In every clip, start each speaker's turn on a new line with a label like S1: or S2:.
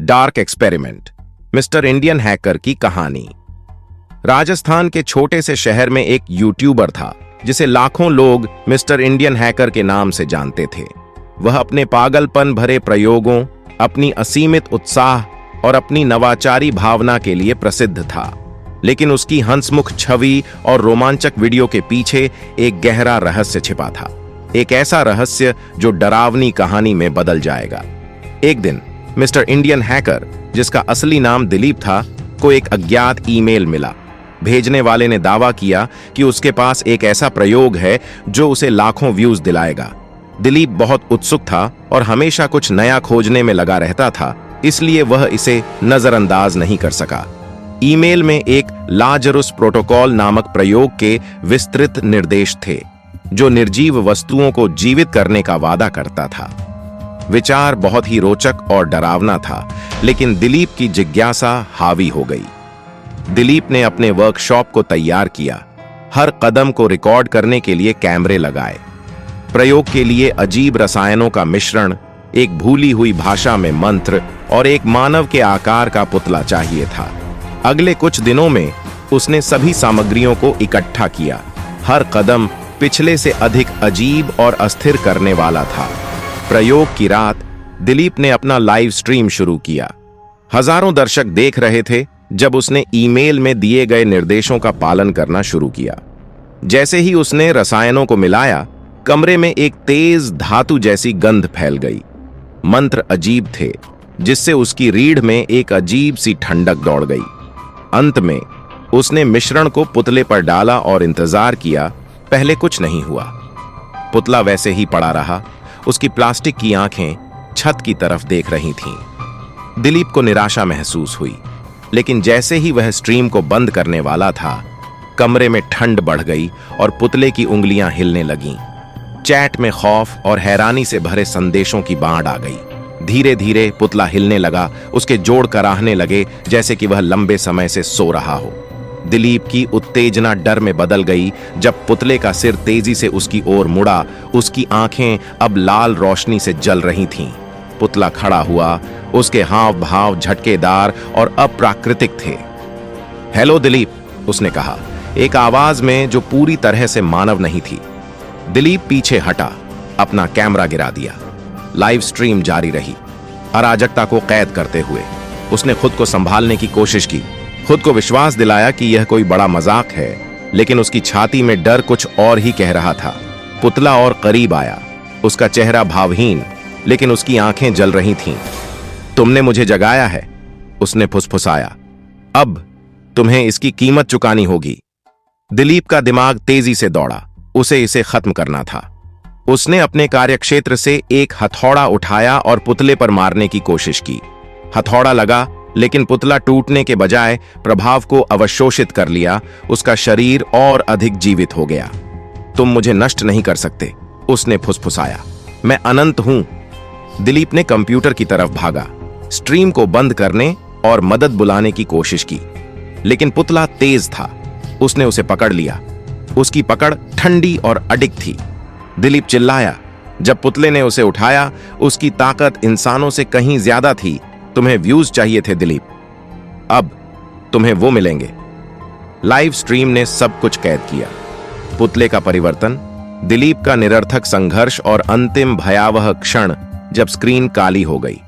S1: Dark experiment, mister Indian hacker की कहानी। राजस्थान के छोटे से शहर में एक यूट्यूबर था जिसे लाखों लोग मिस्टर इंडियन हैकर के नाम से जानते थे। वह अपने पागलपन भरे प्रयोगों, अपनी असीमित उत्साह और अपनी नवाचारी भावना के लिए प्रसिद्ध था, लेकिन उसकी हंसमुख छवि और रोमांचक वीडियो के पीछे एक गहरा रहस्य छिपा था। एक ऐसा रहस्य जो डरावनी कहानी में बदल जाएगा। एक दिन मिस्टर इंडियन हैकर, जिसका असली नाम दिलीप था, को एक अज्ञात ईमेल मिला। भेजने वाले ने दावा किया कि उसके पास एक ऐसा प्रयोग है जो उसे लाखों व्यूज दिलाएगा। दिलीप बहुत उत्सुक था और हमेशा कुछ नया खोजने में लगा रहता था, इसलिए वह इसे नजरअंदाज नहीं कर सका। ईमेल में एक लाजरुस प्रोटोकॉल नामक प्रयोग के विस्तृत निर्देश थे जो निर्जीव वस्तुओं को जीवित करने का वादा करता था। विचार बहुत ही रोचक और डरावना था, लेकिन दिलीप की जिज्ञासा हावी हो गई। दिलीप ने अपने वर्कशॉप को तैयार किया, हर कदम को रिकॉर्ड करने के लिए कैमरे लगाए। प्रयोग के लिए अजीब रसायनों का मिश्रण, एक भूली हुई भाषा में मंत्र और एक मानव के आकार का पुतला चाहिए था। अगले कुछ दिनों में उसने सभी सामग्रियों को इकट्ठा किया। हर कदम पिछले से अधिक अजीब और अस्थिर करने वाला था। प्रयोग की रात दिलीप ने अपना लाइव स्ट्रीम शुरू किया। हजारों दर्शक देख रहे थे जब उसने ईमेल में दिए गए निर्देशों का पालन करना शुरू किया। जैसे ही उसने रसायनों को मिलाया, कमरे में एक तेज धातु जैसी गंध फैल गई। मंत्र अजीब थे, जिससे उसकी रीढ़ में एक अजीब सी ठंडक दौड़ गई। अंत में उसने मिश्रण को पुतले पर डाला और इंतजार किया। पहले कुछ नहीं हुआ। पुतला वैसे ही पड़ा रहा। उसकी प्लास्टिक की आंखें छत की तरफ देख रही थीं। दिलीप को निराशा महसूस हुई, लेकिन जैसे ही वह स्ट्रीम को बंद करने वाला था, कमरे में ठंड बढ़ गई और पुतले की उंगलियां हिलने लगीं। चैट में खौफ और हैरानी से भरे संदेशों की बाढ़ आ गई। धीरे धीरे पुतला हिलने लगा, उसके जोड़ कराहने लगे जैसे कि वह लंबे समय से सो रहा हो। दिलीप की उत्तेजना डर में बदल गई जब पुतले का सिर तेजी से उसकी ओर मुड़ा। उसकी आंखें अब लाल रोशनी से जल रही थीं। पुतला खड़ा हुआ, उसके हाव भाव झटकेदार और अप्राकृतिक थे। हेलो दिलीप, उसने कहा, एक आवाज में जो पूरी तरह से मानव नहीं थी। दिलीप पीछे हटा, अपना कैमरा गिरा दिया। लाइव स्ट्रीम जारी रही, अराजकता को कैद करते हुए। उसने खुद को संभालने की कोशिश की, खुद को विश्वास दिलाया कि यह कोई बड़ा मजाक है, लेकिन उसकी छाती में डर कुछ और ही कह रहा था। पुतला और करीब आया, उसका चेहरा भावहीन, लेकिन उसकी आंखें जल रही थीं। तुमने मुझे जगाया है, उसने फुसफुसाया। अब तुम्हें इसकी कीमत चुकानी होगी। दिलीप का दिमाग तेजी से दौड़ा, उसे इसे खत्म करना था। उसने अपने कार्यक्षेत्र से एक हथौड़ा उठाया और पुतले पर मारने की कोशिश की। हथौड़ा लगा, लेकिन पुतला टूटने के बजाय प्रभाव को अवशोषित कर लिया। उसका शरीर और अधिक जीवित हो गया। तुम मुझे नष्ट नहीं कर सकते, उसने फुसफुसाया। मैं अनंत हूं। दिलीप ने कंप्यूटर की तरफ भागा, स्ट्रीम को बंद करने और मदद बुलाने की कोशिश की, लेकिन पुतला तेज था। उसने उसे पकड़ लिया। उसकी पकड़ ठंडी और अडिग थी। दिलीप चिल्लाया। जब पुतले ने उसे उठाया, उसकी ताकत इंसानों से कहीं ज्यादा थी। तुम्हें व्यूज चाहिए थे दिलीप, अब तुम्हें वो मिलेंगे। लाइव स्ट्रीम ने सब कुछ कैद किया। पुतले का परिवर्तन, दिलीप का निरर्थक संघर्ष और अंतिम भयावह क्षण जब स्क्रीन काली हो गई।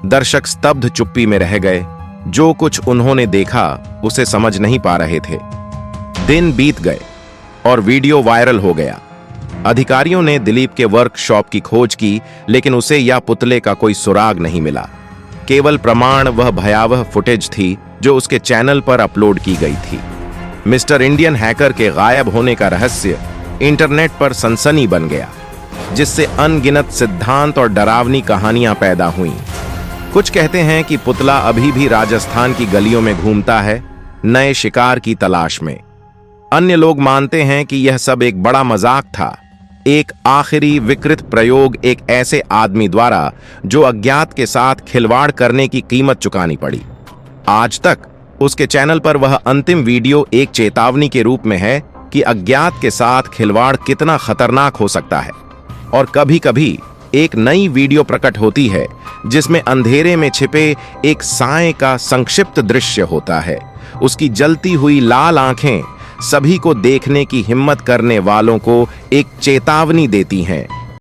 S1: दर्शक स्तब्ध चुप्पी में रह गए। जो कुछ उन्होंने देखा उसे समझ नहीं पा रहे थे। दिन बीत गए और वीडियो वायरल हो गया। अधिकारियों ने दिलीप के वर्कशॉप की खोज की, लेकिन उसे या पुतले का कोई सुराग नहीं मिला। केवल प्रमाण वह भयावह फुटेज थी जो उसके चैनल पर अपलोड की गई थी। मिस्टर इंडियन हैकर के गायब होने का रहस्य इंटरनेट पर सनसनी बन गया, जिससे अनगिनत सिद्धांत और डरावनी कहानियां पैदा हुईं। कुछ कहते हैं कि पुतला अभी भी राजस्थान की गलियों में घूमता है, नए शिकार की तलाश में। अन्य लोग मानते हैं कि यह सब एक बड़ा मजाक था, एक आखिरी विकृत प्रयोग एक ऐसे आदमी द्वारा जो अज्ञात के साथ खिलवाड़ करने की कीमत चुकानी पड़ी। आज तक उसके चैनल पर वह अंतिम वीडियो एक चेतावनी के रूप में है कि अज्ञात के साथ खिलवाड़ कितना खतरनाक हो सकता है, और कभी-कभी एक नई वीडियो प्रकट होती है जिसमें अंधेरे में छिपे एक साए का संक्षिप्त दृश्य होता है। उसकी जलती हुई लाल आंखें सभी को देखने की हिम्मत करने वालों को एक चेतावनी देती हैं